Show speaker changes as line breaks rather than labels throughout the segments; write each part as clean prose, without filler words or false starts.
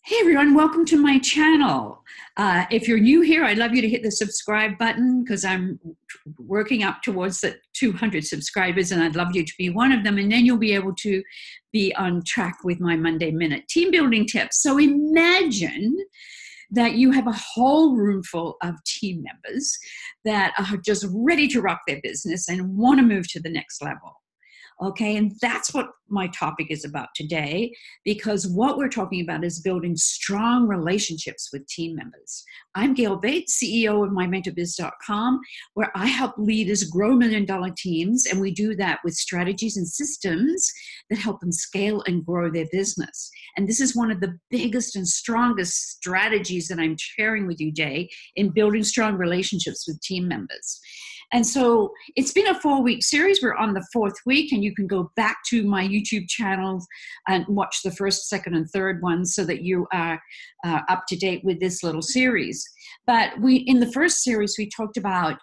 Hey everyone, welcome to my channel. If you're new here, I'd love you to hit the subscribe button because I'm working up towards the 200 subscribers and I'd love you to be one of them, and then you'll be able to be on track with my Monday Minute team building tips. So imagine that you have a whole room full of team members that are just ready to rock their business and want to move to the next level. Okay, and that's what my topic is about today, because what we're talking about is building strong relationships with team members. I'm Gail Bates, CEO of MyMentorBiz.com, where I help leaders grow million-dollar teams, and we do that with strategies and systems that help them scale and grow their business. And this is one of the biggest and strongest strategies that I'm sharing with you today in building strong relationships with team members. And so it's been a 4-week series. We're on the 4th week, and you can go back to my YouTube channel and watch the first, second, and third ones so that you are up to date with this little series. But in the first series, we talked about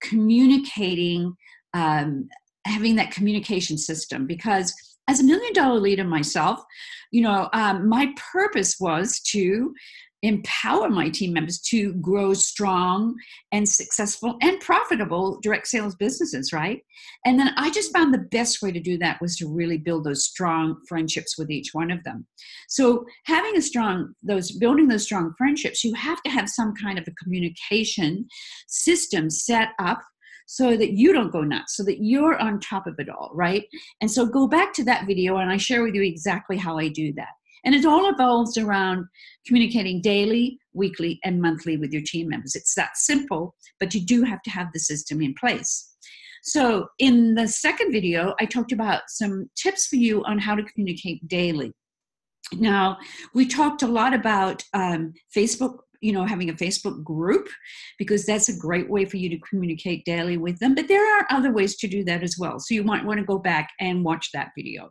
communicating, having that communication system, because as a million-dollar leader myself, my purpose was to empower my team members to grow strong and successful and profitable direct sales businesses, right? And then I just found the best way to do that was to really build those strong friendships with each one of them. So building those strong friendships, you have to have some kind of a communication system set up so that you don't go nuts, so that you're on top of it all, right? And so go back to that video and I share with you exactly how I do that. And it all evolves around communicating daily, weekly, and monthly with your team members. It's that simple, but you do have to have the system in place. So in the second video, I talked about some tips for you on how to communicate daily. Now, we talked a lot about Facebook, having a Facebook group, because that's a great way for you to communicate daily with them. But there are other ways to do that as well. So you might want to go back and watch that video.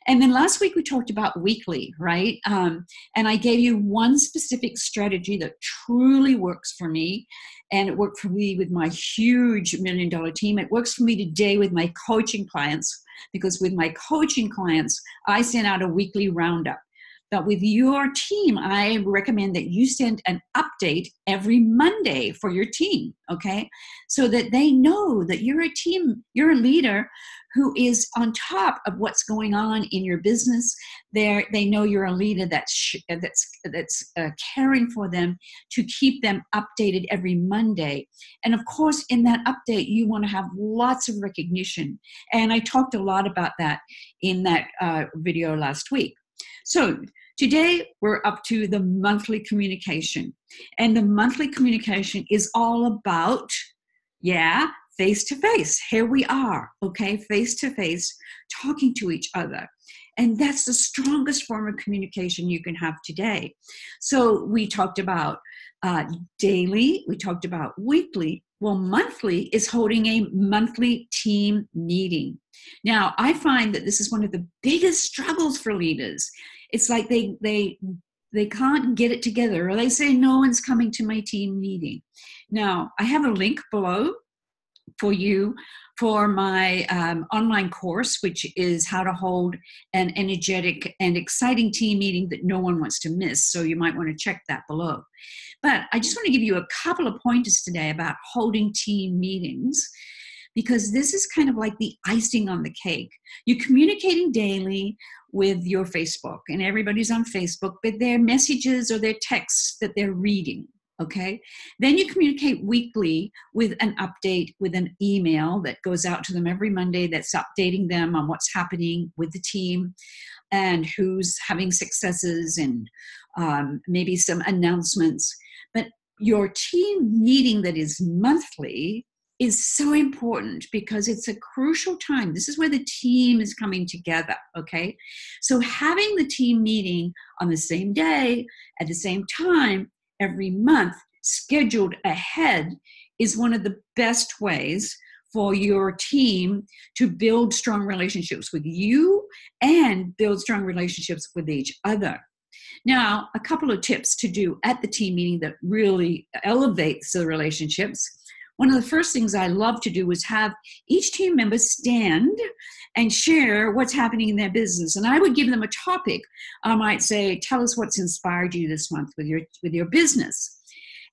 And then last week we talked about weekly, right? And I gave you one specific strategy that truly works for me. And it worked for me with my huge million-dollar team. It works for me today with my coaching clients, because with my coaching clients, I send out a weekly roundup. But with your team, I recommend that you send an update every Monday for your team, okay? So that they know that you're a leader who is on top of what's going on in your business. They know you're a leader that's caring for them to keep them updated every Monday. And of course, in that update, you want to have lots of recognition. And I talked a lot about that in that video last week. So today we're up to the monthly communication. And the monthly communication is all about, face-to-face. Here we are, okay? Face-to-face, talking to each other. And that's the strongest form of communication you can have today. So we talked about daily, we talked about weekly. Well, monthly is holding a monthly team meeting. Now, I find that this is one of the biggest struggles for leaders. It's like they can't get it together, or they say no one's coming to my team meeting. Now, I have a link below for you for my online course, which is how to hold an energetic and exciting team meeting that no one wants to miss. So you might want to check that below. But I just want to give you a couple of pointers today about holding team meetings, because this is kind of like the icing on the cake. You're communicating daily with your Facebook, and everybody's on Facebook, but their messages or their texts that they're reading. Okay, then you communicate weekly with an update, with an email that goes out to them every Monday that's updating them on what's happening with the team and who's having successes, and maybe some announcements. But your team meeting that is monthly is so important, because it's a crucial time. This is where the team is coming together, okay? So having the team meeting on the same day, at the same time, every month, scheduled ahead, is one of the best ways for your team to build strong relationships with you and build strong relationships with each other. Now, a couple of tips to do at the team meeting that really elevates the relationships. one of the first things I love to do was have each team member stand and share what's happening in their business. And I would give them a topic. I might say, tell us what's inspired you this month with your business.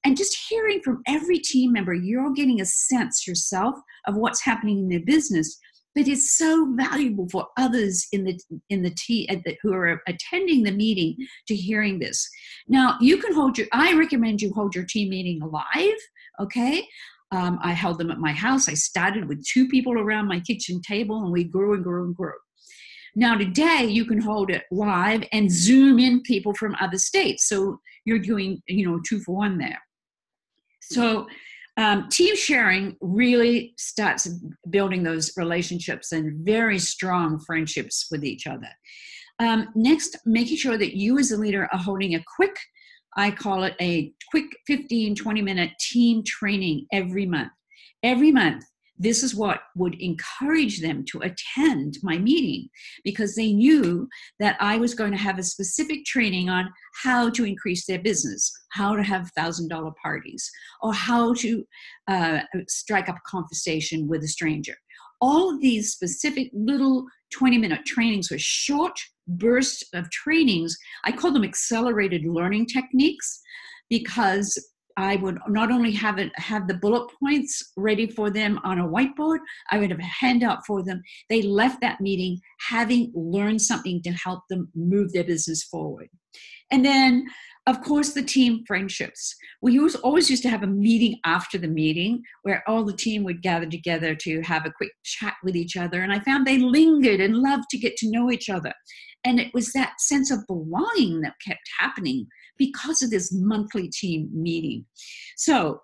And just hearing from every team member, you're getting a sense yourself of what's happening in their business. But it's so valuable for others in the team who are attending the meeting to hearing this. Now, I recommend you hold your team meeting live, okay? I held them at my house. I started with 2 people around my kitchen table, and we grew and grew and grew. Now, today, you can hold it live and Zoom in people from other states. So you're doing, 2 for 1 there. So team sharing really starts building those relationships and very strong friendships with each other. Next, making sure that you as a leader are holding I call it a quick 15, 20-minute team training every month. Every month, this is what would encourage them to attend my meeting, because they knew that I was going to have a specific training on how to increase their business, how to have $1,000 parties, or how to strike up a conversation with a stranger. All of these specific little 20-minute trainings were short bursts of trainings. I call them accelerated learning techniques, because I would not only have the bullet points ready for them on a whiteboard, I would have a handout for them. They left that meeting having learned something to help them move their business forward. And then, of course, the team friendships. We always used to have a meeting after the meeting where all the team would gather together to have a quick chat with each other. And I found they lingered and loved to get to know each other. And it was that sense of belonging that kept happening because of this monthly team meeting. So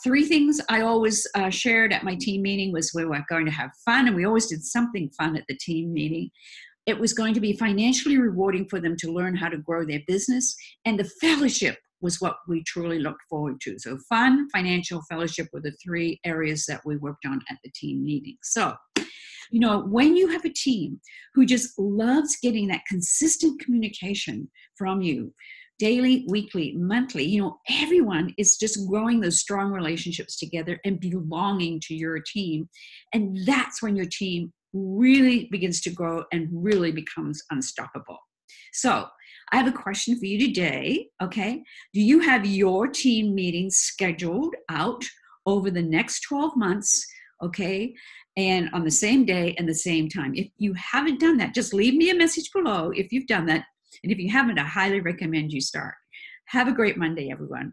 3 things I always shared at my team meeting was we were going to have fun, and we always did something fun at the team meeting. It was going to be financially rewarding for them to learn how to grow their business, and the fellowship was what we truly looked forward to. So fun, financial, fellowship were the 3 areas that we worked on at the team meeting. So, when you have a team who just loves getting that consistent communication from you, daily, weekly, monthly, everyone is just growing those strong relationships together and belonging to your team. And that's when your team really begins to grow and really becomes unstoppable. So I have a question for you today, okay? Do you have your team meetings scheduled out over the next 12 months, okay? And on the same day and the same time. If you haven't done that, just leave me a message below if you've done that. And if you haven't, I highly recommend you start. Have a great Monday, everyone.